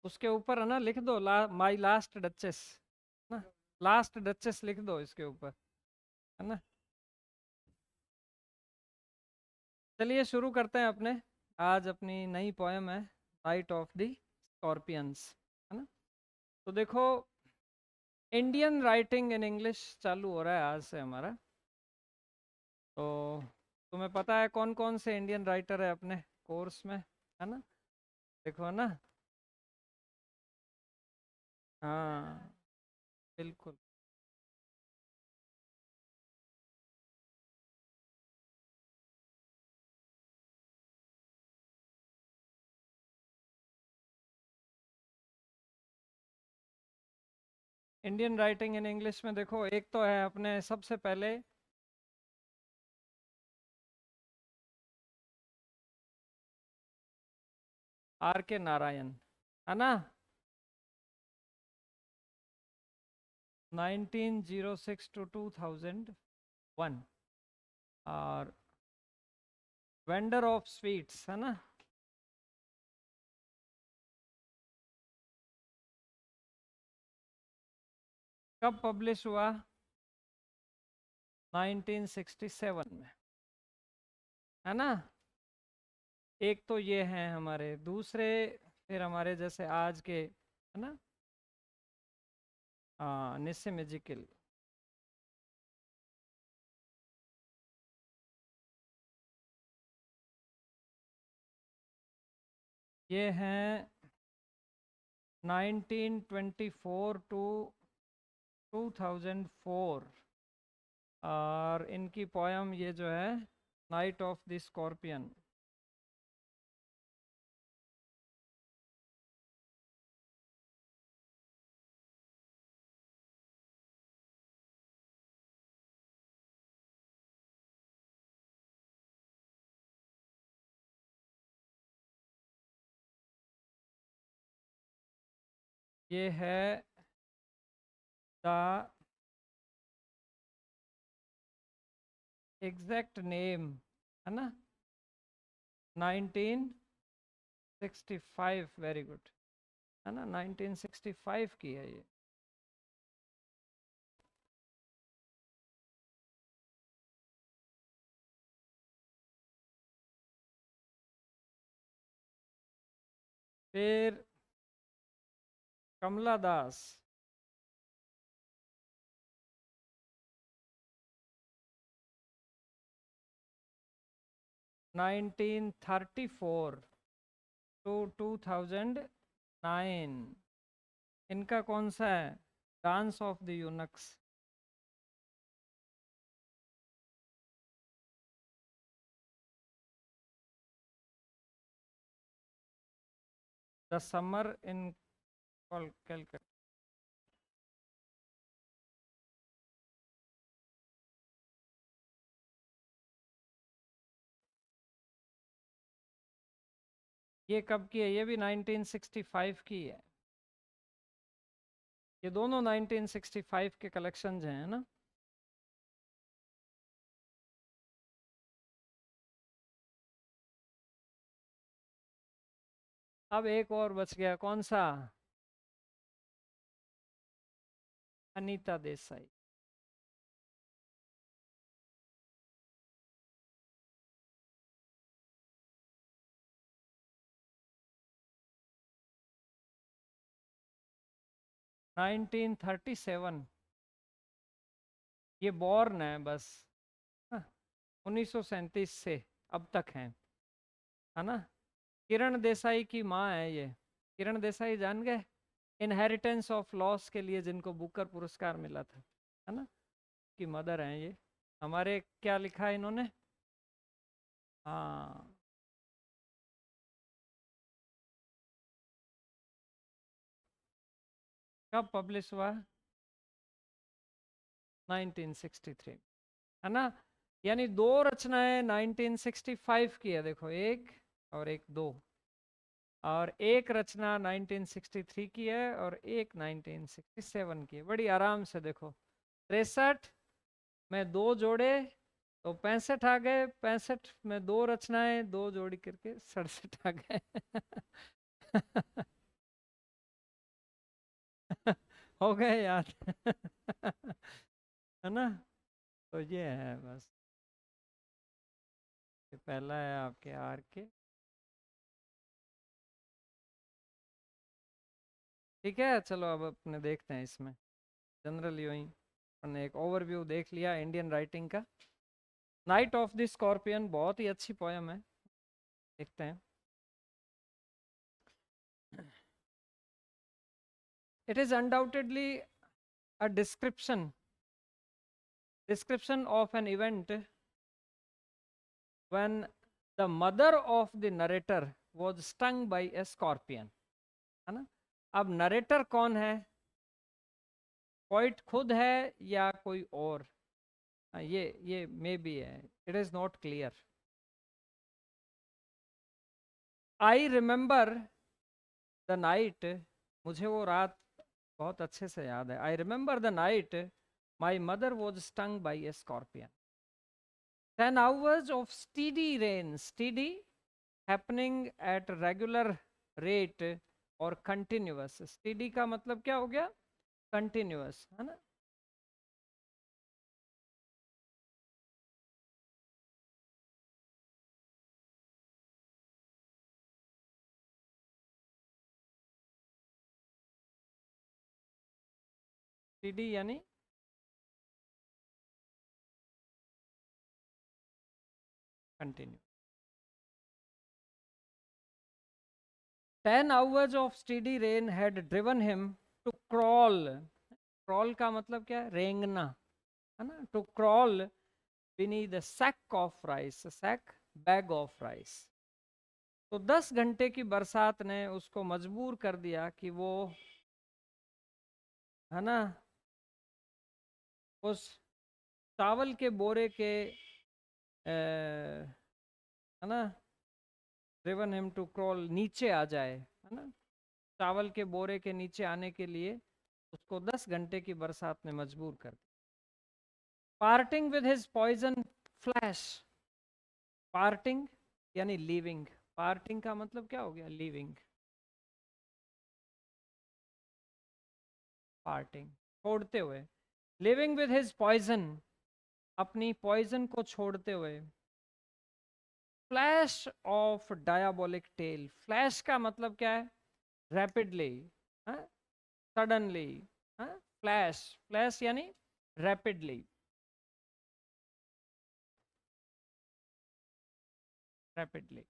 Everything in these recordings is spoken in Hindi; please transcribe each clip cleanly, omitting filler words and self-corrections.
उसके ऊपर है ना लिख दो माई लास्ट डचेस ना, लास्ट डचेस लिख दो इसके ऊपर, है ना। चलिए शुरू करते हैं अपने, आज अपनी नई पोएम है नाइट ऑफ द स्कॉर्पियंस, है ना। तो देखो, इंडियन राइटिंग इन इंग्लिश चालू हो रहा है आज से हमारा। तो तुम्हें पता है कौन कौन से इंडियन राइटर है अपने कोर्स में, है ना। देखो ना, हाँ बिल्कुल। इंडियन राइटिंग इन इंग्लिश में देखो, एक तो है अपने सबसे पहले आर के नारायण, है ना। 1906 टू 2001, और वेंडर ऑफ स्वीट्स, है ना। कब पब्लिश हुआ? 1967 में, है ना। एक तो ये हैं हमारे दूसरे, फिर हमारे जैसे आज के, है ना, निस्से मैजिकल। ये हैं 1924 टू 2004, और इनकी पोयम ये जो है नाइट ऑफ द स्कॉर्पियन। ये है द एग्जैक्ट नेम, है ना, 1965, वेरी गुड, है ना, 1965 की है ये। फिर कमला दास, 1934 टू 2009। इनका कौन सा है? Dance of the eunuchs. The summer in Calcutta. ये कब की है? ये भी 1965 की है। ये दोनों 1965 के कलेक्शंस हैं, है ना। अब एक और बच गया, कौन सा? अनीता देसाई। 1937, ये बॉर्न है बस, 1937 से अब तक हैं, है ना। किरण देसाई की माँ है ये। किरण देसाई जान गए, इनहेरिटेंस ऑफ लॉस के लिए जिनको बुकर पुरस्कार मिला था, है ना, की मदर हैं ये। हमारे क्या लिखा है इन्होंने? हाँ। कब पब्लिश हुआ? 1963, है ना। यानी दो रचनाएं 1965 की है, देखो, एक और एक, दो। और एक रचना 1963 की है और एक 1967 की है। बड़ी आराम से देखो, 63 में दो जोड़े तो 65 आ गए, 65 में दो रचनाएं, दो जोड़ी करके 67 आ गए। हो गए याद। है ना? तो ये है बस। ये पहला है आपके आर के। ठीक है, चलो अब अपने देखते हैं इसमें। जनरल यूं ही हमने एक ओवरव्यू देख लिया इंडियन राइटिंग का। नाइट ऑफ द स्कॉर्पियन बहुत ही अच्छी पोयम है, देखते हैं। It is undoubtedly a description of an event when the mother of the narrator was stung by a scorpion, है ना? अब नरेटर कौन है? पोइट खुद है या कोई और? ये मे बी है, it is not clear. I remember the night, मुझे वो रात बहुत अच्छे से याद है। I remember the night my mother was stung by A scorpion. 10 hours of steady rain, steady happening at regular rate और continuous। steady का मतलब क्या हो गया? continuous, है ना? steady यानी continue। 10 hours of steady rain had driven him to crawl। crawl का मतलब क्या है? रेंगना, है ना? to crawl beneath the sack of rice, sack, bag of rice। तो 10 घंटे की बरसात ने उसको मजबूर कर दिया कि वो, है ना, उस चावल के बोरे के, है ना, ड्रिवन हिम टू क्रॉल, नीचे आ जाए, है ना? चावल के बोरे के नीचे आने के लिए उसको 10 घंटे की बरसात ने मजबूर कर दिया। Parting with his poison flash. Parting यानी लीविंग। पार्टिंग का मतलब क्या हो गया? लीविंग। पार्टिंग छोड़ते हुए। लिविंग विद हिज पॉइजन, अपनी पॉइजन को छोड़ते हुए। Flash of diabolic tail. Flash का मतलब क्या है? Rapidly, suddenly. फ्लैश, फ्लैश यानी रैपिडली, रैपिडली।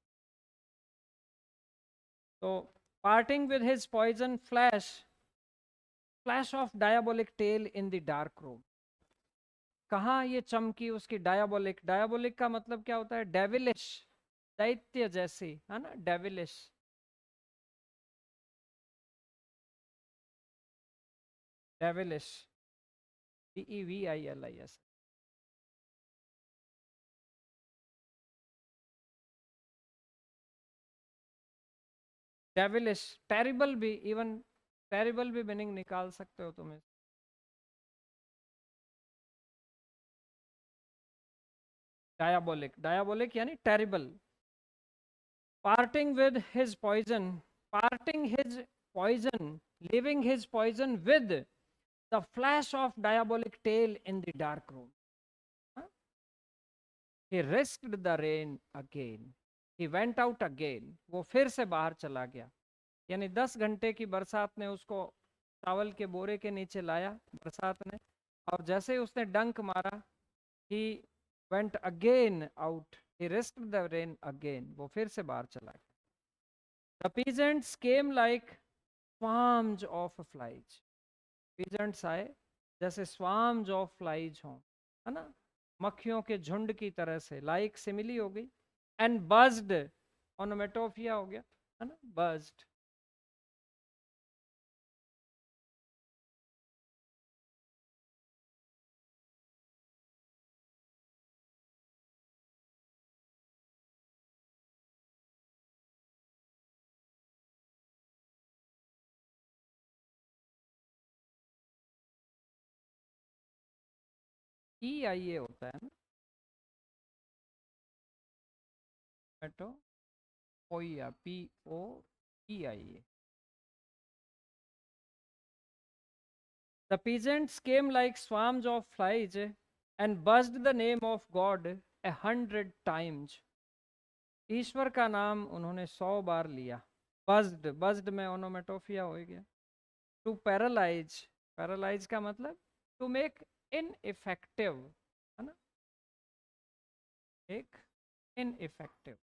तो parting with his poison flash, flash of diabolic tail in the dark room. कहाँ ये चमकी उसकी डायबोलिक? डायबोलिक का मतलब क्या होता है? डेविलिश, दैत्य जैसी, है ना? Devilish, devilish, DEVILIS। Devilish, terrible भी, इवन टेरिबल भी मीनिंग निकाल सकते हो तुम। डायबोलिक, डायबोलिक यानी terrible. Parting with his poison, parting his poison, living his poison with the flash of diabolic tail in the dark room. He risked the rain again, he went out again। वो फिर से बाहर चला गया। यानी 10 घंटे की बरसात ने उसको चावल के बोरे के नीचे लाया, बरसात ने, और जैसे ही उसने डंक मारा, he went again out, he risked the rain again। वो फिर से बाहर चला गया। The peasants came like swarms of flies। peasants आए जैसे swarms of flies हों, है ना? मक्खियों के झुंड की तरह से। लाइक सिमिली हो गई। एंड बज्ड, ओनोमेटोफिया हो गया, है ना? बज्ड। EIA होता है ना? मेटो पोइया, POEIA। The peasants came like swarms of flies and buzzed the name of God 100 times. ईश्वर का नाम उन्होंने 100 बार लिया. बज्ड, बज्ड में ओनोमेटोफिया हो गया. टू पैरालाइज, पैरालाइज का मतलब टू मेक इनइफेक्टिव, है ना, एक ineffective.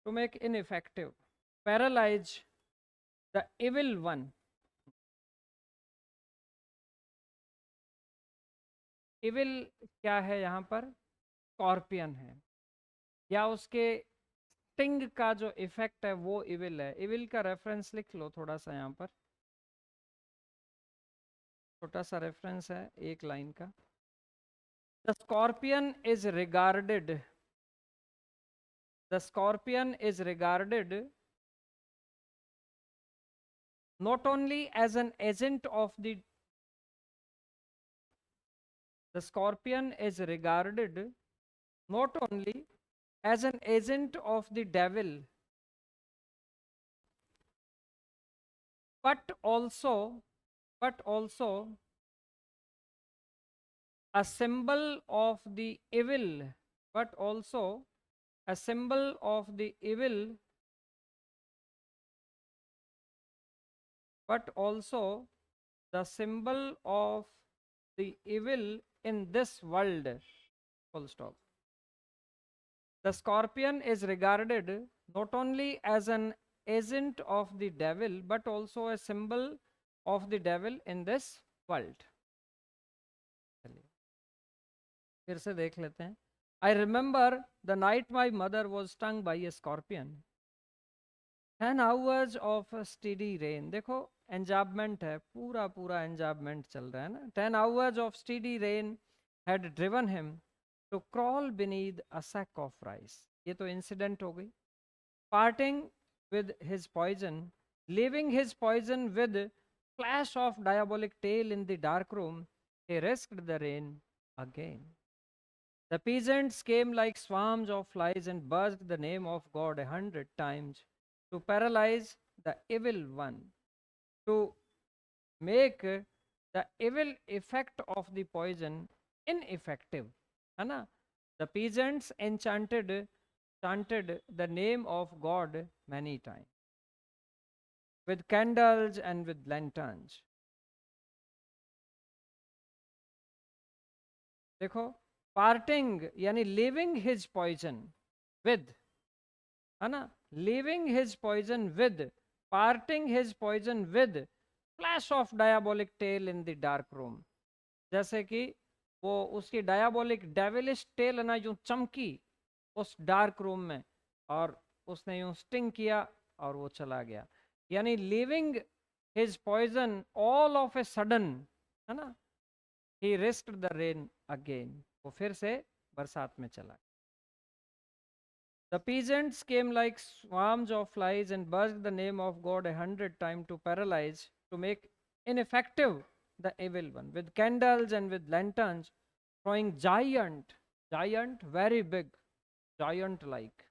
To make ineffective, paralyse the evil one. Evil क्या है यहाँ पर? स्कॉर्पियन है, या उसके स्टिंग का जो इफेक्ट है वो इविल है. इविल का रेफरेंस लिख लो थोड़ा सा यहाँ पर, छोटा सा रेफरेंस है एक लाइन का. The scorpion is regarded, the scorpion is regarded not only as an agent of the scorpion is regarded not only as an agent of the devil, but also a symbol of the evil, but also a symbol of the evil, but also the symbol of the evil in this world. Full stop. The scorpion is regarded not only as an agent of the devil but also a symbol of the devil in this world. फिर से देख लेते हैं. I remember the night my mother was stung by a scorpion. 10 hours of a steady rain. देखो enjambment है, पूरा पूरा enjambment चल रहा है ना. 10 hours of steady rain had driven him to crawl beneath a sack of rice. ये तो incident हो गई. Parting with his poison, leaving his poison with flash of diabolic tail in the dark room, he risked the rain again. The peasants came like swarms of flies and buzzed the name of God 100 times to paralyze the evil one, to make the evil effect of the poison ineffective. है ना? The peasants chanted the name of God many times with candles and with lanterns. देखो, पार्टिंग यानी लिविंग हिज पॉइजन विद, है ना, living his poison with, parting his poison with flash of diabolic tail in the dark room. जैसे कि वो उसकी डायबोलिक डेविलिश टेल है ना, यूं चमकी उस डार्क रूम में और उसने यूं स्टिंग किया और वो चला गया. यानी living his poison all of a sudden, है ना, he risked the rain again. वो फिर से बरसात में चला. The peasants came like swarms of flies and buzzed the name of God 100 times to paralyze, to make ineffective the evil one, with candles and with lanterns, throwing giant, very big, giant like,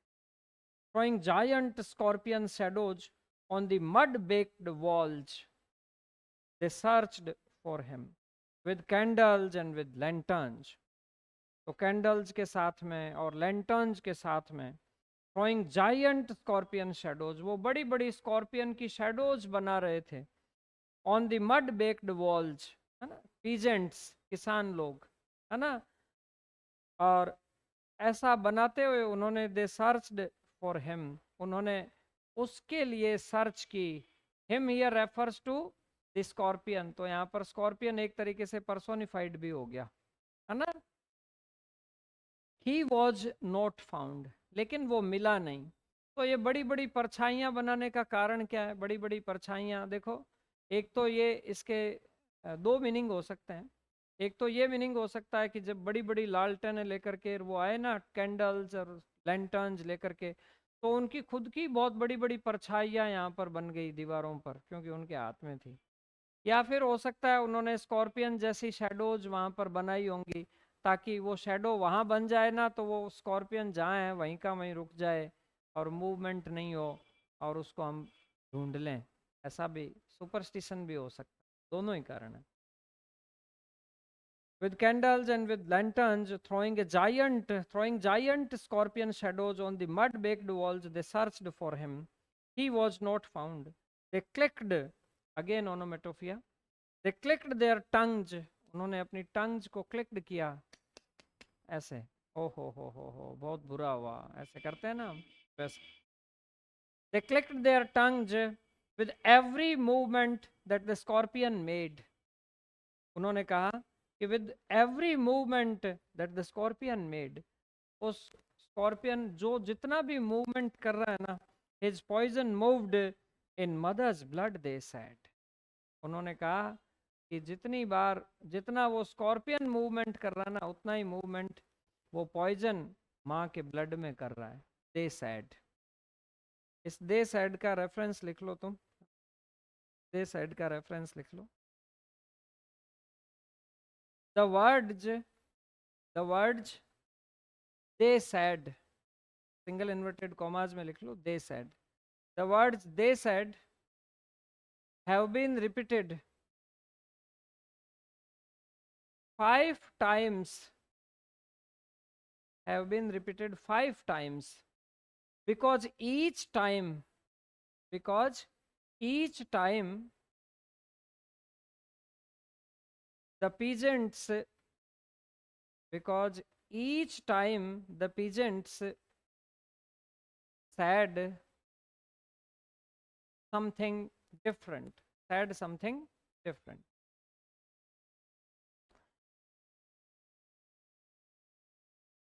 throwing giant scorpion shadows on the mud-baked walls. They searched for him with candles and with lanterns. तो कैंडल्स के साथ में और लैंटर्न्स के साथ में थ्रोइंग जायंट स्कॉर्पियन शेडोज, वो बड़ी बड़ी स्कॉर्पियन की शेडोज बना रहे थे on the mud baked walls, है ना, पीजेंट्स, किसान लोग, है ना. और ऐसा बनाते हुए उन्होंने दे सर्च्ड फॉर हिम, उन्होंने उसके लिए सर्च की. Him here refers to the scorpion. तो यहाँ पर स्कॉर्पियन एक तरीके से पर्सोनिफाइड भी हो गया, है ना. ही वॉज नॉट फाउंड, लेकिन वो मिला नहीं. तो ये बड़ी बड़ी परछाइयाँ बनाने का कारण क्या है? बड़ी बड़ी परछाइयाँ देखो, एक तो ये इसके दो मीनिंग हो सकते हैं. एक तो ये मीनिंग हो सकता है कि जब बड़ी बड़ी लालटेन लेकर के वो आए ना, कैंडल्स और लैंटर्न्स लेकर के, तो उनकी खुद की बहुत बड़ी बड़ी परछाइयाँ यहाँ पर बन गई दीवारों पर, क्योंकि उनके हाथ में थी. या फिर हो सकता है उन्होंने स्कॉर्पियन जैसी शेडोज वहाँ पर बनाई होंगी ताकि वो शेडो वहाँ बन जाए ना, तो वो स्कॉर्पियन जहाँ है वहीं का वहीं रुक जाए और मूवमेंट नहीं हो और उसको हम ढूंढ लें। ऐसा भी सुपरस्टिशन भी हो सकता है, दोनों ही कारण है। With candles and with lanterns, throwing giant scorpion shadows on the mud-baked walls, they searched for him. He was not found. They clicked, again onomatopoeia. They clicked their tongues. उन्होंने अपनी टंग्स को क्लिक्ड किया ऐसे। ओ हो, बहुत बुरा हुआ, ऐसे करते हैं ना हम वैसे। They clicked their tongues with every movement that the scorpion made. उन्होंने कहा कि with every movement that the scorpion made, उस स्कॉर्पियन जो जितना भी मूवमेंट कर रहा है ना, his poison moved in mother's blood, they said. उन्होंने कहा कि जितनी बार जितना वो स्कॉर्पियन मूवमेंट कर रहा है ना, उतना ही मूवमेंट वो पॉइजन माँ के ब्लड में कर रहा है। दे सेड, इस दे सेड का रेफरेंस लिख लो तुम, दे सेड का रेफरेंस लिख लो। The words they said, single inverted commas में लिख लो, they said, the words they said have been repeated 5 times, have been repeated 5 times, because each time the peasants because each time the peasants said something different, said something different.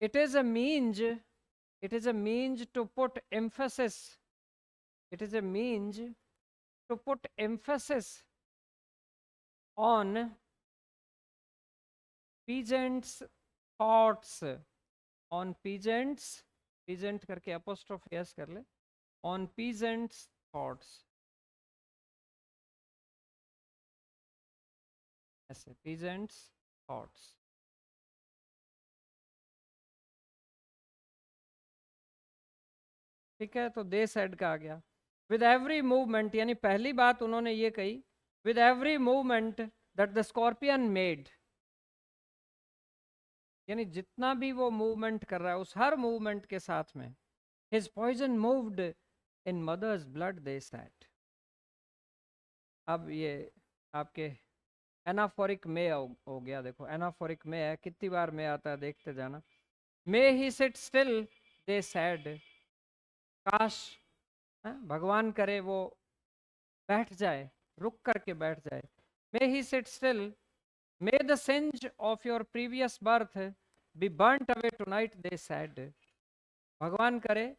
It is a means to put emphasis, it is a means to put emphasis on peasants thoughts, on peasants, peasant करके apostrophe s कर ले, on peasants thoughts, ऐसे peasants thoughts। ठीक है, तो दे सेड का आ गया। विद एवरी मूवमेंट, यानी पहली बात उन्होंने ये कही, with every movement that the scorpion made, यानी जितना भी वो मूवमेंट कर रहा है, उस हर मूवमेंट के साथ में his poison moved in mother's blood, they said. अब ये आपके एनाफोरिक में हो गया। देखो एनाफोरिक में है, कितनी बार में आता है देखते जाना। मे he sit still, they said, काश भगवान करे वो बैठ जाए, रुक करके बैठ जाए। May he sit still, may the sins of your previous birth be burnt away tonight, they said. भगवान करे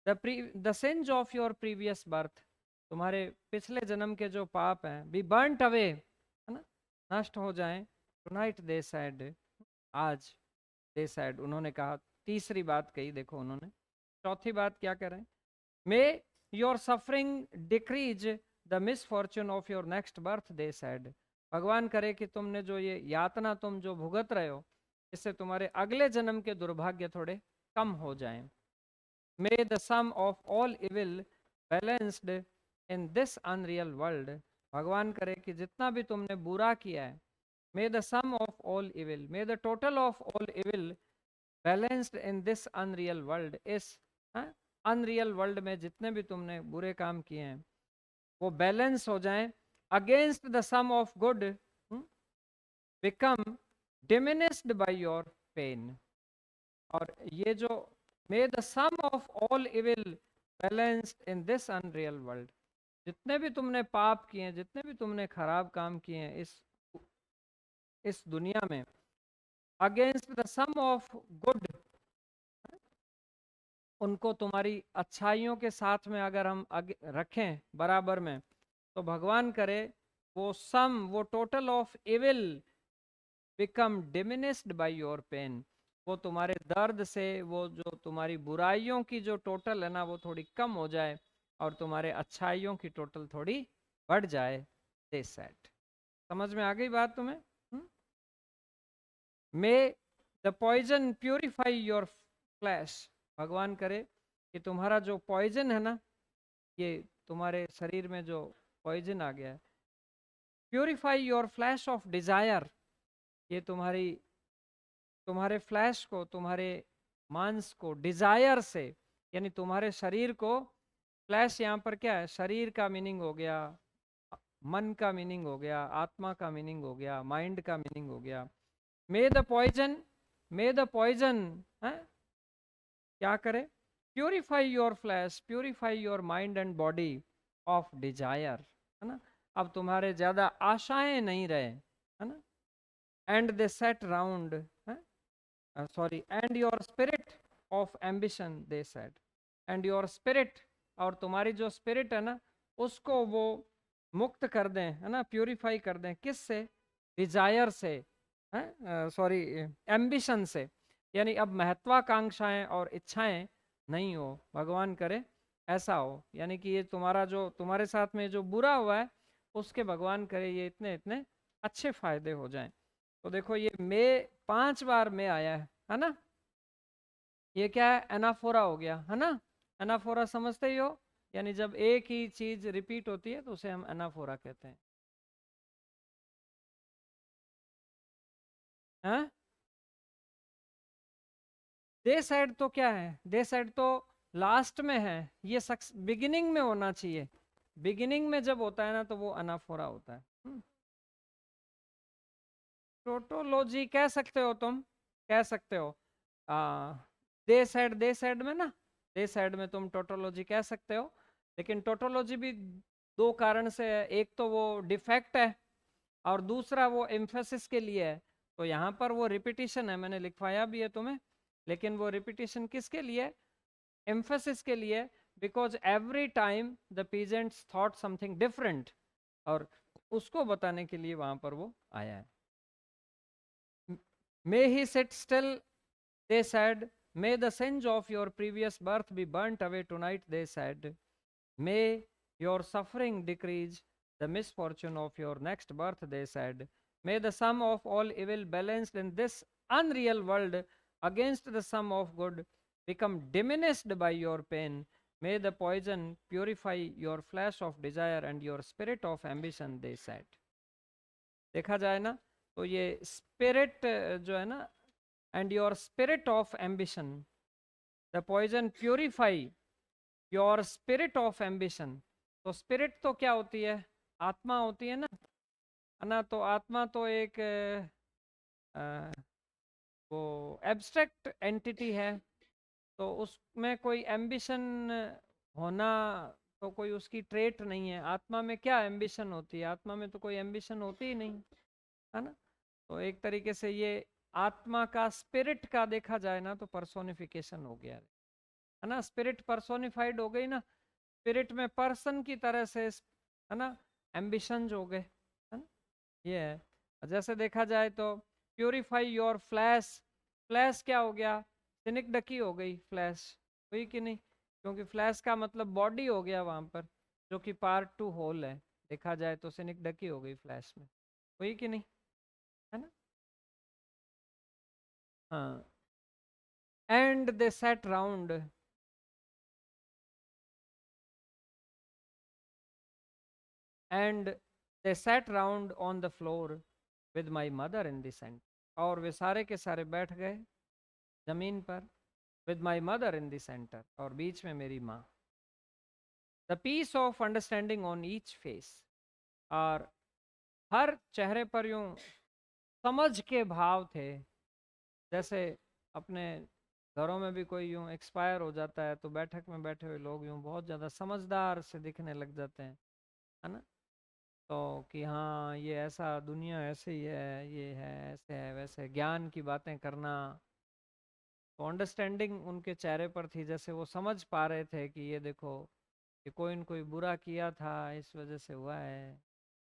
the sins of your previous birth, तुम्हारे पिछले जन्म के जो पाप हैं, बी बर्न्ट अवे, है ना, नष्ट हो जाएं, टुनाइट, दे सेड, आज, दे सेड, उन्होंने कहा। तीसरी बात कही, देखो उन्होंने चौथी बात क्या कह रहे हैं, मे your suffering decrease the misfortune of your next birth, they said. भगवान करे कि तुमने जो ये यातना तुम जो भुगत रहे हो, इससे तुम्हारे अगले जन्म के दुर्भाग्य थोड़े कम हो जाएं। May the sum of all evil balanced in this unreal world, भगवान करे कि जितना भी तुमने बुरा किया है, may the sum of all evil, may the total of all evil balanced in this unreal world, इस अनरियल वर्ल्ड में जितने भी तुमने बुरे काम किए हैं वो बैलेंस हो जाएं against the sum of good, become diminished by your pain. और ये जो may the sum of all evil balanced in this unreal world, जितने भी तुमने पाप किए हैं, जितने भी तुमने खराब काम किए हैं इस दुनिया में, against the sum of good, उनको तुम्हारी अच्छाइयों के साथ में अगर हम रखें बराबर में, तो भगवान करे वो सम, वो total of evil become diminished by your pain, वो तुम्हारे दर्द से, वो जो तुम्हारी बुराइयों की जो टोटल है ना, वो थोड़ी कम हो जाए और तुम्हारे अच्छाइयों की टोटल थोड़ी बढ़ जाए, दे सेड। समझ में आ गई बात तुम्हें? May the poison purify your flesh, भगवान करे कि तुम्हारा जो पॉइजन है ना, ये तुम्हारे शरीर में जो पॉइजन आ गया है, purify your flash of desire, ये तुम्हारे फ्लैश को, तुम्हारे मांस को डिजायर से, यानी तुम्हारे शरीर को, फ्लैश यहाँ पर क्या है, शरीर का मीनिंग हो गया, मन का मीनिंग हो गया, आत्मा का मीनिंग हो गया, माइंड का मीनिंग हो गया। May the poison, may the poison क्या करे, purify your flesh, purify your mind and body of desire, है ना। अब तुम्हारे ज्यादा आशाएं नहीं रहे, है ना। And they sat round, sorry, and your spirit of ambition they set, and your spirit, और तुम्हारी जो स्पिरिट है ना, उसको वो मुक्त कर दें, है ना, प्यूरिफाई कर दें, किससे, डिजायर से, सॉरी, एम्बिशन से, यानी अब महत्वाकांक्षाएं और इच्छाएं नहीं हो, भगवान करे ऐसा हो, यानी कि ये तुम्हारा जो तुम्हारे साथ में जो बुरा हुआ है, उसके भगवान करे ये इतने इतने अच्छे फायदे हो जाएं। तो देखो ये मे 5 बार में आया है ना, ये क्या है, एनाफोरा हो गया, है ना। एनाफोरा समझते ही हो, यानी जब एक ही चीज रिपीट होती है तो उसे हम एनाफोरा कहते हैं, हैं। दे साइड तो क्या है, दे साइड तो लास्ट में है, ये सक्स बिगिनिंग में होना चाहिए, बिगिनिंग में जब होता है ना तो वो अनाफोरा होता है। टोटोलॉजी कह सकते हो, तुम कह सकते हो, आ, दे साइड में ना, दे साइड में तुम टोटोलॉजी कह सकते हो, लेकिन टोटोलॉजी भी दो कारण से है, एक तो वो डिफेक्ट है और दूसरा वो एम्फेसिस के लिए है। तो यहाँ पर वो रिपीटिशन है, मैंने लिखवाया भी है तुम्हें, लेकिन वो रिपीटिशन किसके लिए, एम्फेसिस के लिए, because every time the peasants thought something different, और उसको बताने के लिए वहां पर वो आया है। May he sit still, they said. May the sins of your previous birth be burnt away tonight, they said. May your suffering decrease the misfortune of your next birth, they said. May the sum of all evil balanced in this unreal world against the sum of good become diminished by your pain. May the poison purify your flesh of desire and your spirit of ambition, they said. देखा जाए ना, तो ये स्पिरिट जो है ना, and your spirit of ambition, the poison purify your spirit of ambition. तो स्पिरिट तो क्या होती है, आत्मा होती है ना, तो आत्मा तो एक वो एब्स्ट्रैक्ट एंटिटी है, तो उसमें कोई एम्बिशन होना तो कोई उसकी ट्रेट नहीं है। आत्मा में क्या एम्बिशन होती है, आत्मा में तो कोई एम्बिशन होती ही नहीं, है ना। तो एक तरीके से ये आत्मा का, स्पिरिट का देखा जाए ना तो पर्सोनिफिकेशन हो गया है ना, स्पिरिट पर्सोनिफाइड हो गई ना, स्पिरिट में पर्सन की तरह से, है ना, एम्बिशन हो गए, है ना, ये है। जैसे देखा जाए तो प्यूरिफाई योर फ्लैश, फ्लैश क्या हो गया, सिनिक डकी हो गई फ्लैश, हुई कि नहीं, क्योंकि फ्लैश का मतलब बॉडी हो गया वहां पर, जो कि पार्ट टू होल है, देखा जाए तो सिनिक डकी हो गई फ्लैश में, हुई कि नहीं, है ना। हाँ, and they sat round, and they sat round on the floor with my mother in the centre, और वे सारे के सारे बैठ गए जमीन पर, with my mother in the centre, और बीच में मेरी माँ। The peace of understanding on each face, और हर चेहरे पर यूं समझ के भाव थे, जैसे अपने घरों में भी कोई यूं एक्सपायर हो जाता है तो बैठक में बैठे हुए लोग यूं बहुत ज़्यादा समझदार से दिखने लग जाते हैं, है ना। तो कि हाँ ये ऐसा, दुनिया ऐसे ही है, ये है, ऐसे है, वैसे है, ज्ञान की बातें करना, तो अंडरस्टैंडिंग उनके चेहरे पर थी, जैसे वो समझ पा रहे थे कि ये देखो, ये कोई न कोई बुरा किया था, इस वजह से हुआ है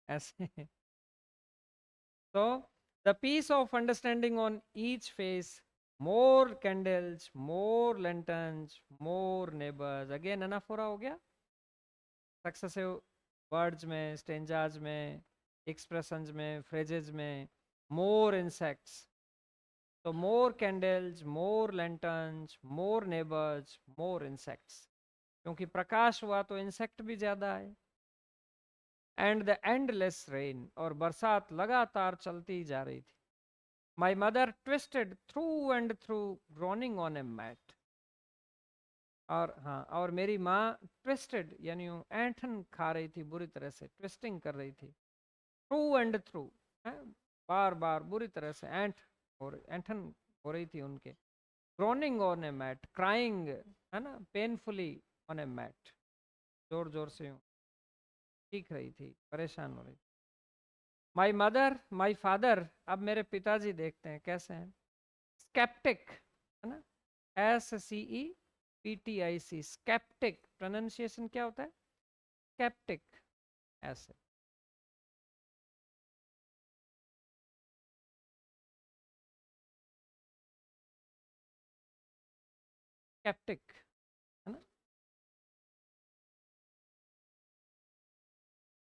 ऐसे। So, the piece of understanding on each face, more candles, more lanterns, more neighbors. Again, anaphora हो गया, सक्सेसिव वर्ड्स में, स्टेंजाज में, एक्सप्रेशंस में, फ्रेजेस में, more insects, तो मोर कैंडल्स, मोर लैंटर्न्स, मोर नेबर्स, मोर इंसेक्ट्स, क्योंकि प्रकाश हुआ तो इंसेक्ट भी ज्यादा आए। एंड द एंडलेस रेन, और बरसात लगातार चलती जा रही थी। My mother twisted through and through, groaning on a mat. और हाँ, और मेरी माँ ट्विस्टेड यानी ऐंठन खा रही थी, बुरी तरह से ट्विस्टिंग कर रही थी। थ्रू एंड थ्रू, बार बार बुरी तरह से और ऐंठन हो रही थी उनके। Groaning on a mat, crying, है ना, पेनफुली ऑन ए मैट, जोर जोर से यूं चीख रही थी, परेशान हो रही थी। माई मदर, माई फादर, अब मेरे पिताजी देखते हैं कैसे हैं। स्केप्टिक, है ना, SCEPTIC, स्केप्टिक, प्रोनाउंसिएशन क्या होता है? स्केप्टिक, ऐसे। स्केप्टिक, है ना।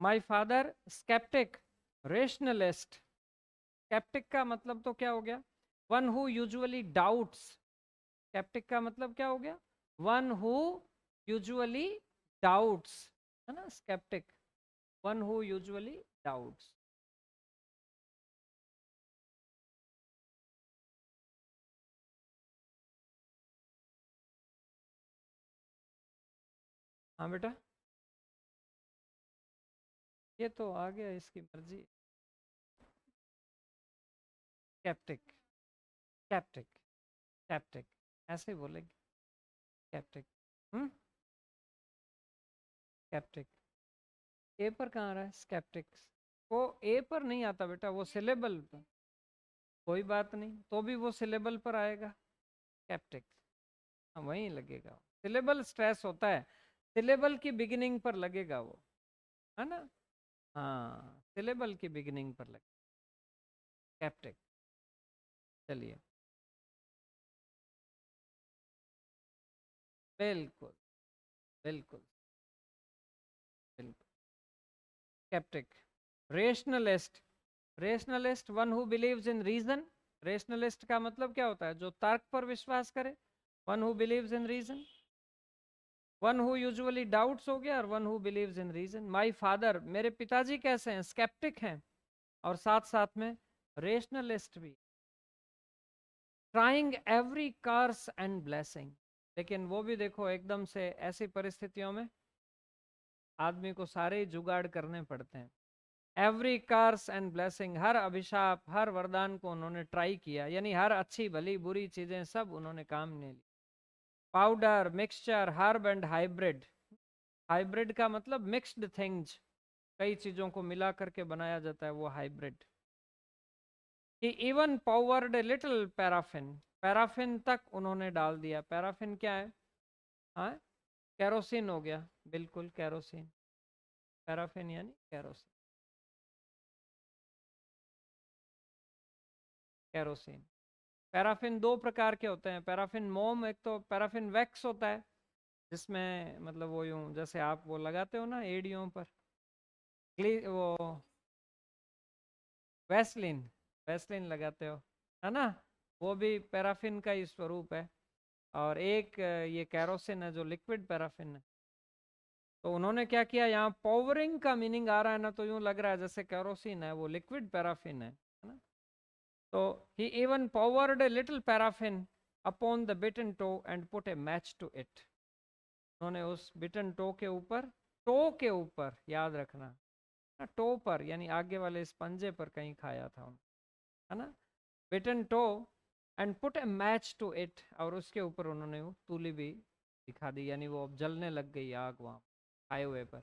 My father sceptic, rationalist. Sceptic का मतलब तो क्या हो गया? One who usually doubts. Sceptic का मतलब क्या हो गया? वन हु यूजुअली डाउट्स, है ना, sceptic, one who usually doubts. हाँ बेटा, ये तो आ गया, इसकी मर्जी। स्केप्टिक, स्केप्टिक, स्केप्टिक, ऐसे ही बोलेंगे, स्केप्टिक। हम्म, स्केप्टिक। ए पर कहाँ आ रहा है स्केप्टिक्स? वो ए पर नहीं आता बेटा, वो सिलेबल पर। कोई बात नहीं, तो भी वो सिलेबल पर आएगा, स्केप्टिक। हाँ, वहीं लगेगा। सिलेबल स्ट्रेस होता है, सिलेबल की बिगिनिंग पर लगेगा वो, है ना। हाँ, सिलेबल की बिगिनिंग पर लगेगा स्केप्टिक। चलिए, बिल्कुल, बिल्कुल, बिल्कुल। Sceptic. Rationalist, rationalist one who believes in reason. Rationalist का मतलब क्या होता है? जो तर्क पर विश्वास करे, one who believes in reason. One who usually doubts हो गया, और one who believes in reason. My father, मेरे पिताजी कैसे हैं? स्केप्टिक हैं, और साथ साथ में रेशनलिस्ट भी। Trying every curse and blessing, लेकिन वो भी देखो एकदम से ऐसी परिस्थितियों में आदमी को सारे ही जुगाड़ करने पड़ते हैं। एवरी कर्स एंड ब्लेसिंग, हर अभिशाप, हर वरदान को उन्होंने ट्राई किया, यानी हर अच्छी भली बुरी चीजें सब उन्होंने काम में ली। Powder, mixture, herb and hybrid. Hybrid का मतलब मिक्स्ड थिंग्स, कई चीजों को मिला करके बनाया जाता है, वो hybrid. He even poured a little paraffin, paraffin तक उन्होंने डाल दिया। पैराफिन क्या है? हाँ, कैरोसिन हो गया, बिल्कुल कैरोसिन। पैराफिन यानी कैरोसिन, कैरोसिन। पैराफिन दो प्रकार के होते हैं। पैराफिन मोम, एक तो पैराफिन वैक्स होता है, जिसमें मतलब वो यूं जैसे आप वो लगाते हो ना एड़ियों पर, वो वैसलिन, वैसलिन लगाते हो, है ना, वो भी पैराफिन का ही स्वरूप है। और एक ये कैरोसिन है जो लिक्विड पैराफिन है। तो उन्होंने क्या किया, यहाँ पावरिंग का मीनिंग आ रहा है ना, तो यूं लग रहा है जैसे कैरोसिन है वो लिक्विड पैराफिन है ना। तो he even poured a little paraffin upon the bitten toe and put a match to it. उन्होंने उस बिटन टो के ऊपर, याद रखना ना, टो पर यानी आगे वाले इस पंजे पर कहीं खाया था है ना, bitten toe, and put a match to it, और उसके ऊपर उन्होंने वो तूली भी दिखा दी, यानी वो अब जलने लग गई आग वहाँ खाए हुए पर।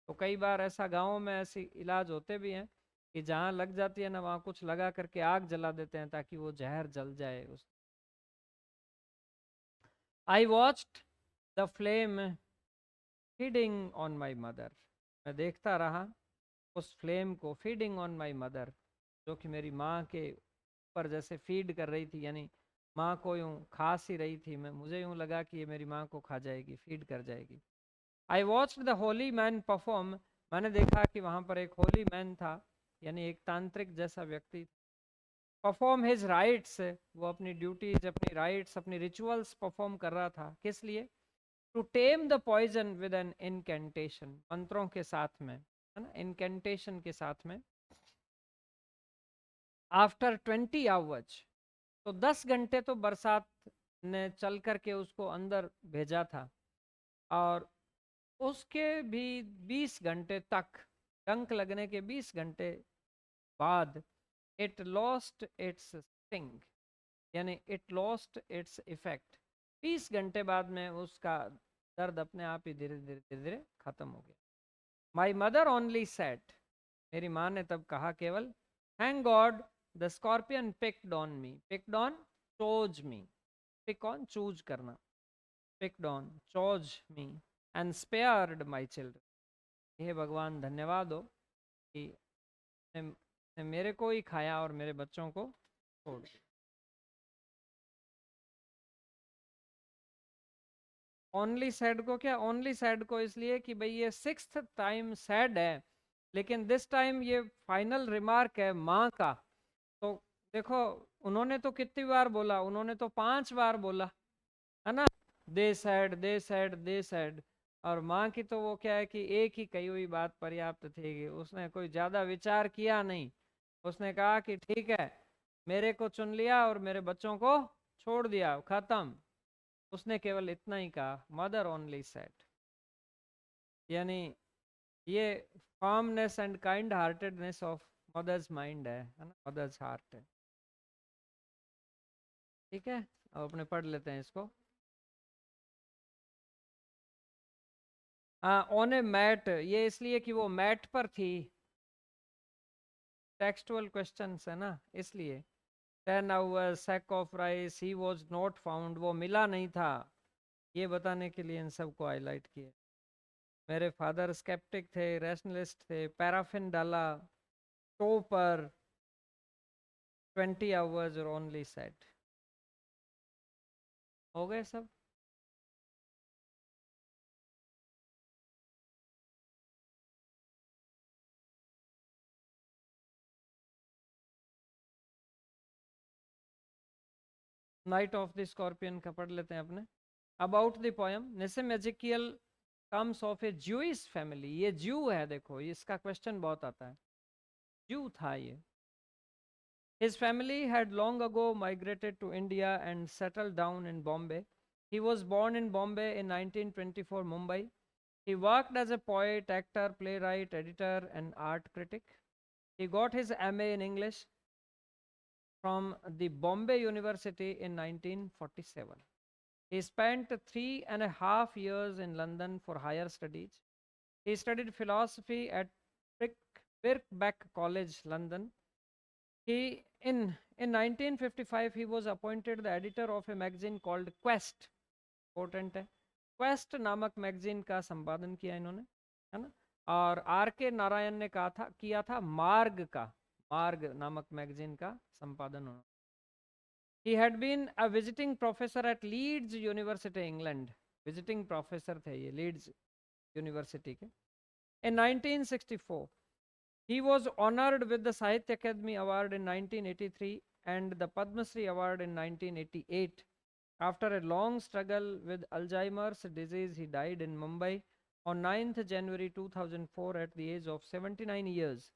तो कई बार ऐसा गाँव में ऐसे इलाज होते भी हैं कि जहाँ लग जाती है ना, वहाँ कुछ लगा करके आग जला देते हैं ताकि वो जहर जल जाए उस। I watched the flame feeding on my mother, मैं देखता रहा उस फ्लेम को, फीडिंग ऑन माई मदर, जो कि मेरी माँ के ऊपर जैसे फीड कर रही थी, यानी माँ को यूं खा सी रही थी। मैं, मुझे यूं लगा कि ये मेरी माँ को खा जाएगी, फीड कर जाएगी। I watched the Holi man perform, मैंने देखा कि वहाँ पर एक होली मैन था, यानी एक तांत्रिक जैसा व्यक्ति, परफॉर्म हिज राइट्स, वो अपनी ड्यूटीज, अपनी राइट्स, अपनी रिचुअल्स परफॉर्म कर रहा था। किस लिए? To tame the poison with an incantation, मंत्रों के साथ में, है ना, इनकेंटेशन के साथ में। आफ्टर 20 आवर्स, तो 10 घंटे तो बरसात ने चल करके उसको अंदर भेजा था, और उसके भी 20 घंटे तक, डंक लगने के 20 घंटे बाद, इट लॉस्ट इट्स स्टिंग, यानी इट लॉस्ट इट्स इफेक्ट। 20 घंटे बाद में उसका दर्द अपने आप ही धीरे धीरे धीरे धीरे खत्म हो गया। माई मदर ओनली सेट, मेरी माँ ने तब कहा केवल, thank God the scorpion picked on me, picked on, chose me, pick on choose करना, picked on, chose me and spared my children. हे भगवान धन्यवाद हो कि ने मेरे को ही खाया और मेरे बच्चों को छोड़ दिया। ओनली सैड को क्या, ओनली सैड को इसलिए कि भाई ये 6th टाइम सैड है, लेकिन दिस टाइम ये फाइनल रिमार्क है माँ का। तो देखो, उन्होंने तो कितनी बार बोला, उन्होंने तो 5 बार बोला, है ना, दे सैड, दे सैड, दे सैड। और माँ की तो वो क्या है कि एक ही कही हुई बात पर्याप्त थी, उसने कोई ज्यादा विचार किया नहीं। उसने कहा कि ठीक है, मेरे को चुन लिया और मेरे बच्चों को छोड़ दिया, खत्म। उसने केवल इतना ही कहा, मदर ओनली सेट, यानी ये firmness and kind heartedness of mother's mind है ना, मदर्स हार्ट है। ठीक है, अब अपने पढ़ लेते हैं इसको। हाँ, ऑन ए मैट, ये इसलिए कि वो मैट पर थी, टेक्सटुअल क्वेश्चंस है ना, इसलिए। 10 hours, sack of rice, he was not found, वो मिला नहीं था, ये बताने के लिए इन सबको हाईलाइट किया। मेरे फादर स्केप्टिक थे, रैशनलिस्ट थे, पैराफिन डाला स्टोव पर, 20 hours और ओनली सेट। हो गए सब। नाइट ऑफ द स्कॉर्पियन का पढ़ लेते हैं अपने। About the poem, Nissim Ezekiel comes of a Jewish family, ये ज्यू है, देखो इसका क्वेश्चन बहुत आता है, ज्यू था ये। His family had long ago migrated to India and settled down in Bombay. He was born in Bombay in 1924, Mumbai. He worked as a poet, actor, playwright, editor, and art critic. He got his MA in English from the Bombay University in 1947. He spent 3.5 years in London for higher studies. He studied philosophy at Birkbeck College, London. He in 1955 he was appointed the editor of a magazine called Quest, important है, Quest नामक मैगजीन का संपादन किया इन्होंने, है ना। और आर के नारायण ने कहा था, किया था मार्ग का, मार्ग नामक मैगजीन का संपादन उन्होंने। He had been a visiting professor at Leeds University, England. Visiting professor थे ये Leeds University के। In 1964 he was honored with the Sahitya Akademi Award in 1983 and the Padma Shri Award in 1988. After a long struggle with Alzheimer's disease, he died in Mumbai on 9th January 2004 at the age of 79 years.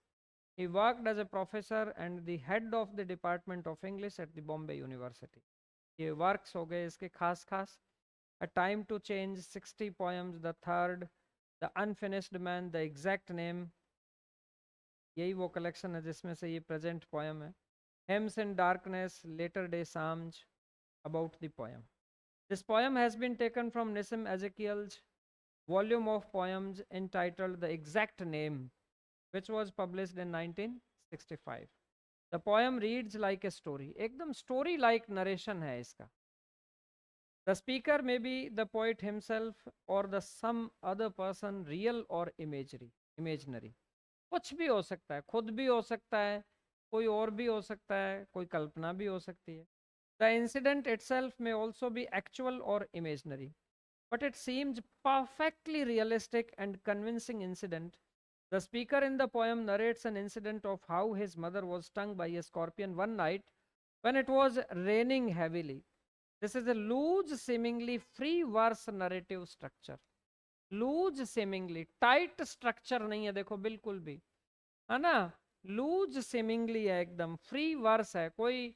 He worked as a professor and the head of the Department of English at the Bombay University. ये works हो गए इसके खास खास। A Time to Change, 60 poems, the third, The Unfinished Man, The Exact Name, यही वो कलेक्शन है जिसमें से ये प्रेजेंट पोयम है। Hymns in Darkness, Later Day Psalms, about the poem. This poem has been taken from Nissim Ezekiel's volume of poems entitled The Exact Name, which was published in 1965. The poem reads like a story. एकदम story like narration है इसका। The speaker may be the poet himself or the some other person, real or imaginary. कुछ भी हो सकता है, खुद भी हो सकता है, कोई और भी हो सकता है, कोई कल्पना भी हो सकती है। The incident itself may also be actual or imaginary, but it seems perfectly realistic and convincing incident. The speaker in the poem narrates an incident of how his mother was stung by a scorpion one night when it was raining heavily. This is a loose, seemingly free verse narrative structure. Loose seemingly, tight structure नहीं है देखो बिल्कुल भी, है ना, लूज सेमिंगली है, एकदम फ्री वर्स है, कोई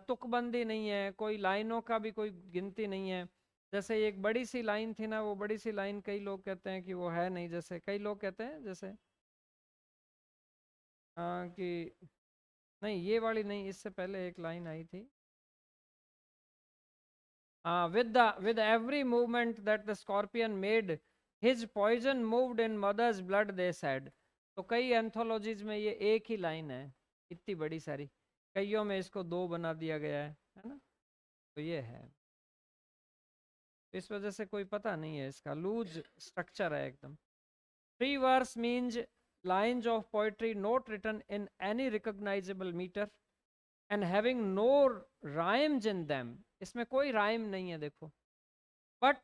तुकबंदी नहीं है, कोई लाइनों का भी कोई गिनती नहीं है। जैसे एक बड़ी सी लाइन थी ना, वो बड़ी सी लाइन कई लोग कहते हैं कि वो है नहीं, जैसे कई लोग कहते हैं जैसे कि नहीं ये वाली नहीं, इससे पहले एक लाइन आई थी, with every movement that the scorpion made, his poison moved in mother's blood, they said. तो कई एंथोलॉजीज में ये एक ही लाइन है, इतनी बड़ी सारी, कईयों में इसको दो बना दिया गया है ना, तो ये है, इस वजह से कोई पता नहीं है, इसका लूज स्ट्रक्चर है एकदम। Free verse means lines of poetry not written in any recognizable meter and having no rhymes in them, इसमें कोई राइम नहीं है देखो, but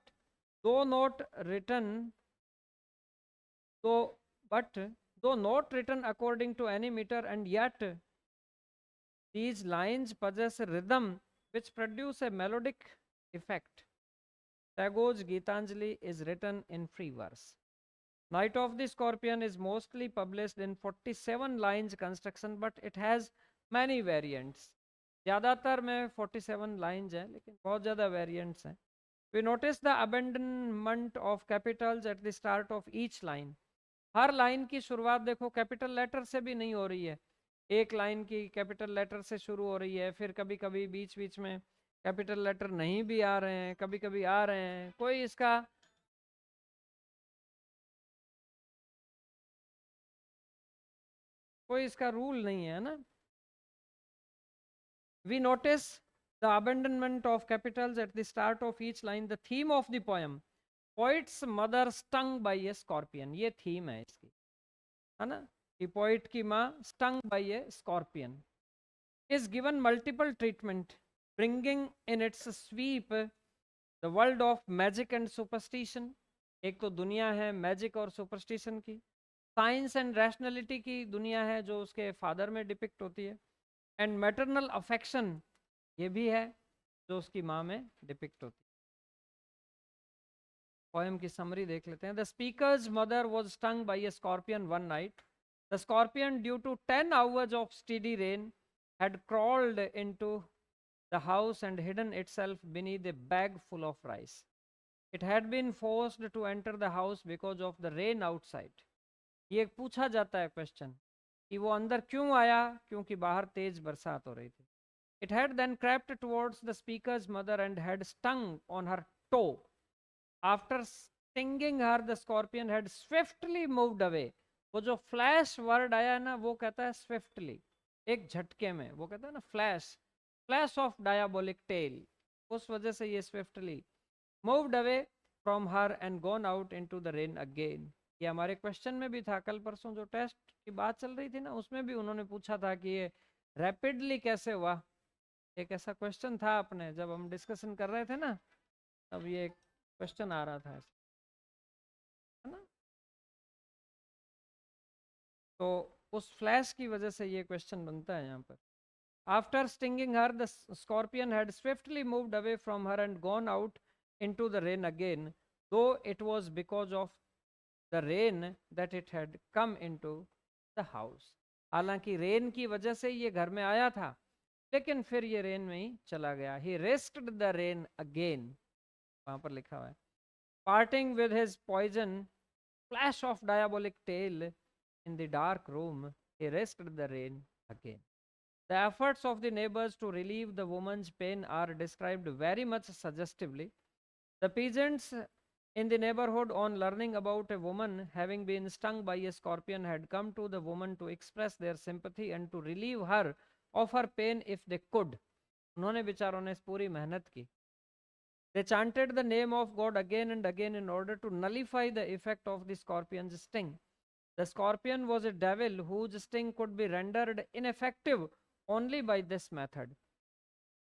though not written though but though not written according to any meter, and yet these lines possess a rhythm which produce a melodic effect. Tagore's Gitanjali is written in free verse. Night of the Scorpion is mostly published in 47 lines construction, but it has many variants. ज़्यादातर में 47 lines हैं, लेकिन बहुत ज़्यादा variants हैं. We notice the abandonment of capitals at the start of each line. Her line की शुरुआत देखो कैपिटल लेटर से भी नहीं हो रही है, एक लाइन की कैपिटल लेटर से शुरू हो रही है, फिर कभी कभी बीच बीच में कैपिटल लेटर नहीं भी आ रहे हैं, कभी कभी आ रहे हैं, कोई इसका रूल नहीं है ना. We notice the abandonment of capitals at the start of each line. The theme of the poem, poet's mother stung by a scorpion, ये theme है इसकी, है ना, कि poet की माँ stung by a scorpion, is given multiple treatment, bringing in its sweep the world of magic and superstition. एक तो दुनिया है मैजिक और सुपरस्टिशन की, साइंस एंड रैशनैलिटी की दुनिया है जो उसके फादर में डिपिक्ट होती है, एंड मैटरनल अफेक्शन ये भी है जो उसकी माँ में डिपिक्ट होती है. पोएम की समरी देख लेते हैं. The speaker's mother was stung by a scorpion one night. The scorpion due to 10 hours of steady rain had crawled into the house and hidden itself beneath a bag full of rice. It had been forced to enter the house because of the rain outside. ये पूछा जाता है क्वेश्चन कि वो अंदर क्यों आया, क्योंकि बाहर तेज बरसात हो रही थी. It had then crept towards the speaker's mother and had stung on her toe. After stinging her, the scorpion had swiftly moved away. वो जो फ्लैश वर्ड आया ना, वो कहता है स्विफ्टली, एक झटके में, वो कहता है ना flash, flash of diabolic tell, उस वजह से ये swiftly moved away from her and gone out into the rain again. ये हमारे क्वेश्चन में भी था, कल परसों जो टेस्ट की बात चल रही थी ना, उसमें भी उन्होंने पूछा था कि ये रैपिडली कैसे हुआ. एक ऐसा क्वेश्चन था अपने जब हम डिस्कशन कर रहे थे ना, तब ये क्वेश्चन आ रहा था, है ना, तो उस फ्लैश की वजह से ये क्वेश्चन बनता है यहाँ पर. After stinging her the scorpion had swiftly moved away from her and gone out into the rain again, though it was because of the rain that it had come into the house. हालांकि रेन की वजह से ये घर में आया था, लेकिन फिर ये रेन में ही चला गया. ही रेस्टेड द रेन अगेन, वहां पर लिखा हुआ है. Parting with his poison, flash of diabolic tail in the dark room, he rested the rain again. The efforts of the neighbors to relieve the woman's pain are described very much suggestively. The peasants in the neighborhood, on learning about a woman having been stung by a scorpion, had come to the woman to express their sympathy and to relieve her of her pain if they could. उन्होंने बेचारों ने पूरी मेहनत की. They chanted the name of God again and again in order to nullify the effect of the scorpion's sting. The scorpion was a devil whose sting could be rendered ineffective only by this method.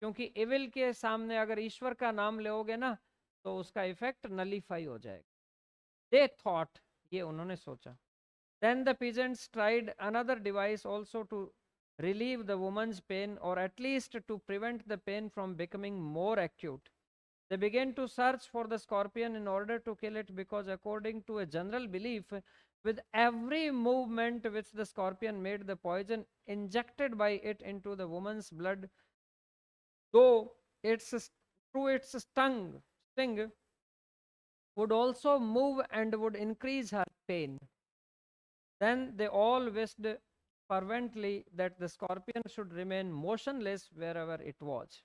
क्योंकि इविल के सामने अगर ईश्वर का नाम लोगे ना, तो उसका इफेक्ट नलीफाई हो जाएगा. They thought, ये उन्होंने सोचा. Then the peasants tried another device also to relieve the woman's pain, or at least to prevent the pain from becoming more acute. They began to search for the scorpion in order to kill it because, according to a general belief, with every movement which the scorpion made, the poison injected by it into the woman's blood, though its through its sting would also move and would increase her pain. Then they all wished fervently that the scorpion should remain motionless wherever it was.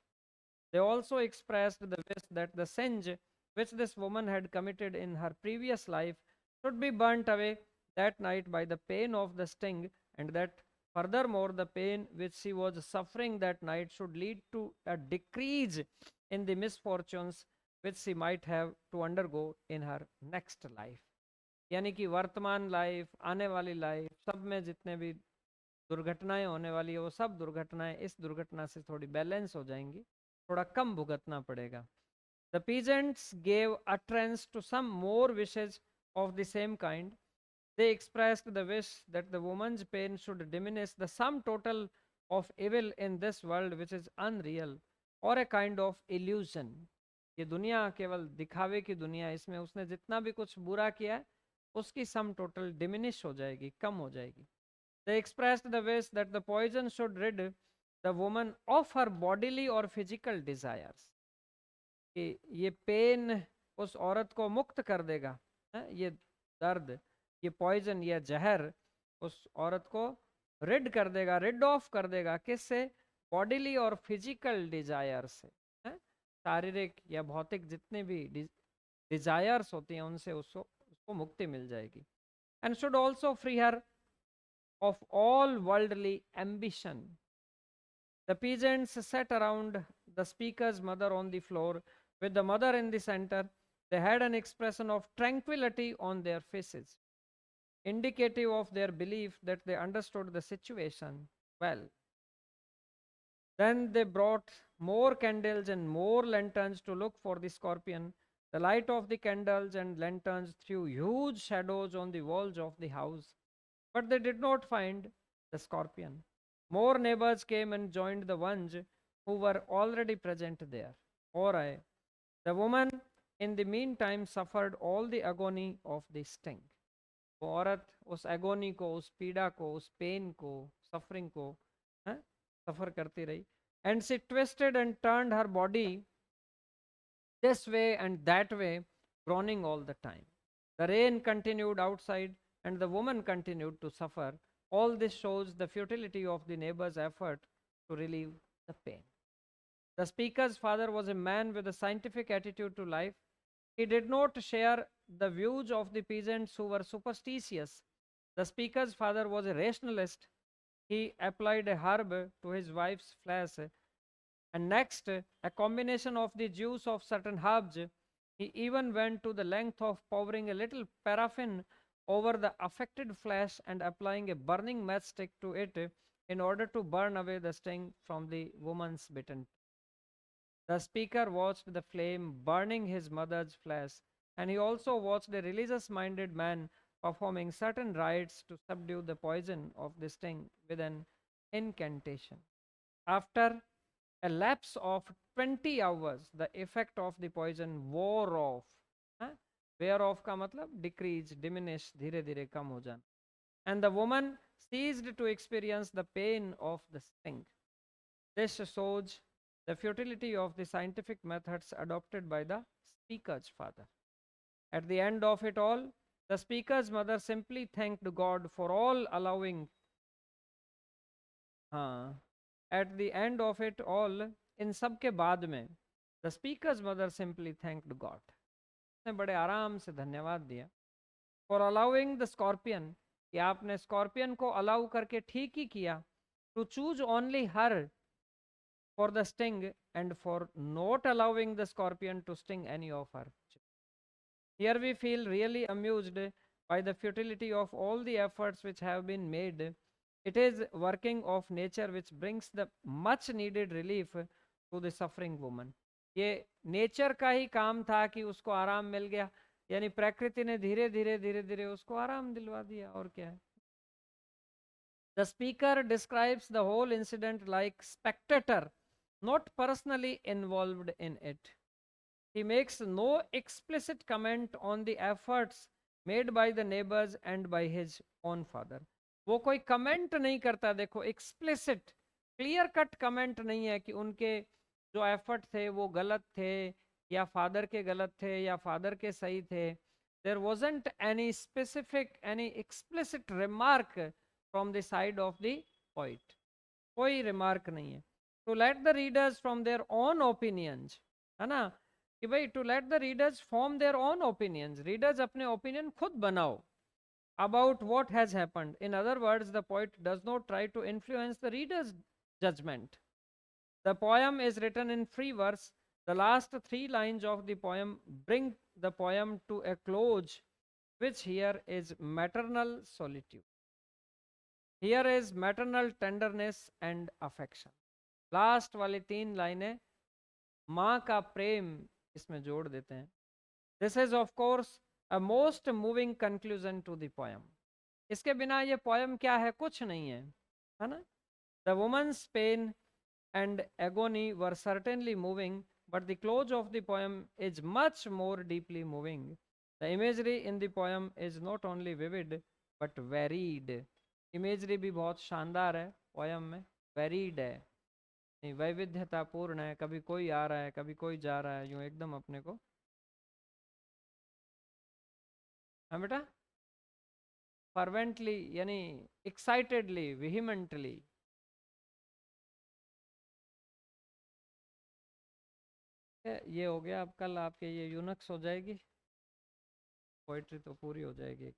They also expressed the wish that the singe which this woman had committed in her previous life should be burnt away that night by the pain of the sting, and that furthermore the pain which she was suffering that night should lead to a decrease in the misfortunes which she might have to undergo in her next life. यानी कि वर्तमान लाइफ, आने वाली लाइफ, सब में जितने भी दुर्घटनाएं होने वाली है वो सब दुर्घटनाएं इस दुर्घटना से थोड़ी बैलेंस हो जाएंगी, थोड़ा कम भुगतना पड़ेगा. The peasants gave utterance to some more wishes of the same kind. They expressed the wish that the woman's pain should diminish the sum total of evil in this world, which is unreal or a kind of illusion. ये दुनिया केवल दिखावे की दुनिया है, इसमें उसने जितना भी कुछ बुरा किया है उसकी सम टोटल डिमिनिश हो जाएगी, कम हो जाएगी. They expressed the wish that the poison should rid the woman of her bodily or physical desires. कि ये पेन उस औरत को मुक्त कर देगा, ये दर्द, ये पॉइजन, ये जहर उस औरत को रिड कर देगा, रिड ऑफ कर देगा. किससे? बॉडीली और फिजिकल डिजायर से. शारीरिक या भौतिक जितने भी डिजायर्स होती हैं उनसे उसको मुक्ति मिल जाएगी. And should also free her of all worldly ambition. The peasants sat around the speaker's mother on the floor, with the mother in the center. They had an expression of tranquility on their faces, indicative of their belief that they understood the situation well. Then they brought more candles and more lanterns to look for the scorpion. The light of the candles and lanterns threw huge shadows on the walls of the house, but they did not find the scorpion. More neighbors came and joined the ones who were already present there. Or the woman in the meantime suffered all the agony of the sting. वो औरत उस एगोनी को, उस पीड़ा को, उस पेन को, सफरिंग को सफर करती रही. And she twisted and turned her body this way and that way, groaning all the time. The rain continued outside and the woman continued to suffer. All this shows the futility of the neighbor's effort to relieve the pain. The speaker's father was a man with a scientific attitude to life. He did not share the views of the peasants who were superstitious. The speaker's father was a rationalist. He applied a herb to his wife's flesh, and next, a combination of the juice of certain herbs. He even went to the length of pouring a little paraffin over the affected flesh and applying a burning matchstick to it in order to burn away the sting from the woman's bitten. The speaker watched the flame burning his mother's flesh, and he also watched a religious minded man performing certain rites to subdue the poison of the sting with an incantation. After a lapse of 20 hours, the effect of the poison wore off. Wear off का मतलब decrease, diminish, धीरे धीरे कम हो जाना. And the woman ceased to experience the pain of the sting. This shows the futility of the scientific methods adopted by the speaker's father. At the end of it all, the speaker's mother simply thanked God for all allowing. At the end of it all, इन सब के बाद में, the speaker's mother simply thanked God. उसने बड़े आराम से धन्यवाद दिया for allowing the scorpion, कि आपने स्कॉर्पियन को अलाउ करके ठीक ही किया, to choose only her for the sting and for not allowing the scorpion to sting any of her. Here we feel really amused by the futility of all the efforts which have been made. It is working of nature which brings the much needed relief to the suffering woman. ये नेचर का ही काम था कि उसको आराम मिल गया, यानी प्रकृति ने धीरे धीरे उसको आराम दिलवा दिया, और क्या है. The speaker describes the whole incident like spectator, not personally involved in it. He makes no explicit comment on the efforts made by the neighbors and by his own father. वो कोई कमेंट नहीं करता, देखो एक्सप्लिसिट क्लियर कट कमेंट नहीं है कि उनके जो एफर्ट थे वो गलत थे या फादर के गलत थे या फादर के सही थे. There wasn't any specific, any explicit remark from the side of the poet. कोई रिमार्क नहीं है. To let the readers from their own opinions, है ना, कि भाई to let the readers form their own opinions, readers अपने ओपिनियन खुद बनाओ about what has happened. In other words, the poet does not try to influence the reader's judgment. The poem is written in free verse. The last three lines of the poem bring the poem to a close, which here is maternal solitude. Here is maternal tenderness and affection. Last वाली तीन लाइनें माँ का प्रेम इसमें जोड़ देते हैं. This is of course a most moving conclusion to the poem. इसके बिना ये poem क्या है, कुछ नहीं है, है ना. The woman's pain and agony were certainly moving, but the close of the poem is much more deeply moving. The imagery in the poem is not only vivid but varied. Imagery भी बहुत शानदार है poem में, varied है, वैविध्यतापूर्ण है, कभी कोई आ रहा है कभी कोई जा रहा है, यूं एकदम अपने को. हाँ बेटा, फर्वेंटली यानी एक्साइटेडली, विहिमेंटली. ये हो गया. अब कल आपके ये यूनक्स हो जाएगी, पोइट्री तो पूरी हो जाएगी.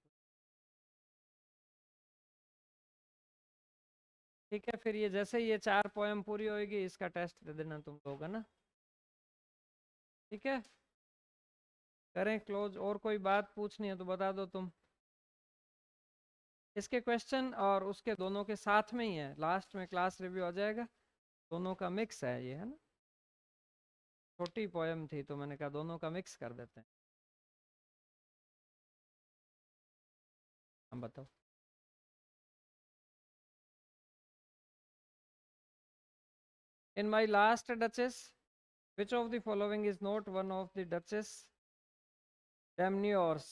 ठीक है, फिर ये जैसे ये 4 पोएम पूरी होएगी इसका टेस्ट दे देना तुम लोग, है ना. ठीक है, करें क्लोज. और कोई बात पूछनी है तो बता दो तुम. इसके क्वेश्चन और उसके दोनों के साथ में ही है, लास्ट में क्लास रिव्यू आ जाएगा. दोनों का मिक्स है ये, है ना. छोटी पोएम थी तो मैंने कहा दोनों का मिक्स कर देते हैं. हम बताओ. In my last Duchess, which of the following is not one of the Duchess Demnures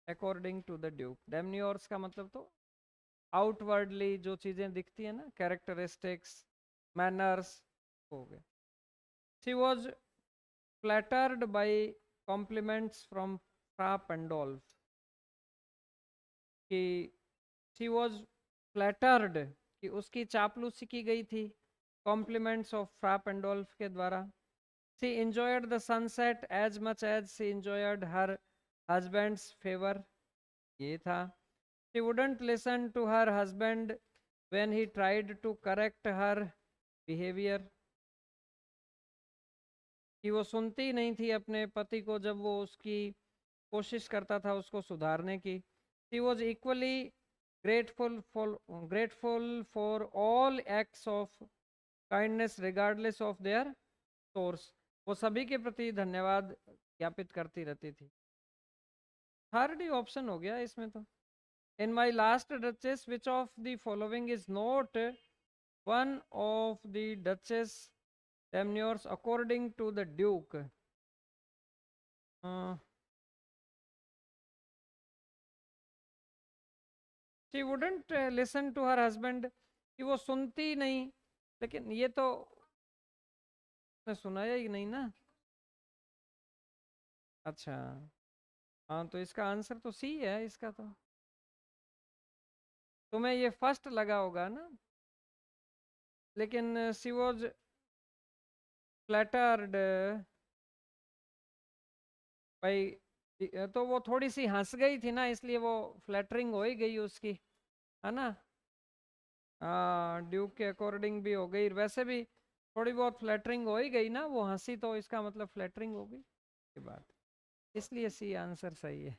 according to the Duke? Demnures का मतलब तो outwardly जो चीजें दिखती है ना, characteristics, manners हो गए. She was flattered by compliments from Fra Pandolf. कि she was flattered कि उसकी चापलूसी की गई थी compliments of Fra Pandolf के द्वारा. She enjoyed the sunset as much as she enjoyed her husband's favor. ये था. She wouldn't listen to her husband when he tried to correct her behavior. कि वो सुनती नहीं थी अपने पति को जब वो उसकी कोशिश करता था उसको सुधारने की. She was equally grateful for all acts of kindness regardless of their source. वो सभी के प्रति धन्यवाद ज्ञापित करती रहती थी. थर्ड ही ऑप्शन हो गया इसमें तो. In my last Duchess, which of the following is not one of the Duchess Demnures according to the Duke? She wouldn't listen to her husband. कि वो सुनती नहीं. लेकिन ये तो सुनाया ही नहीं ना. अच्छा, हाँ तो इसका आंसर तो सी है इसका. तो तुम्हें ये फर्स्ट लगा होगा ना. लेकिन शी वॉज फ्लैटर्ड भाई, तो वो थोड़ी सी हंस गई थी ना, इसलिए वो फ्लैटरिंग हो ही गई उसकी, है ना. ड्यूक के अकॉर्डिंग भी हो गई. वैसे भी थोड़ी बहुत फ्लैटरिंग हो ही गई ना, वो हंसी तो इसका मतलब फ्लैटरिंग हो गई की बात. इसलिए सी आंसर सही है.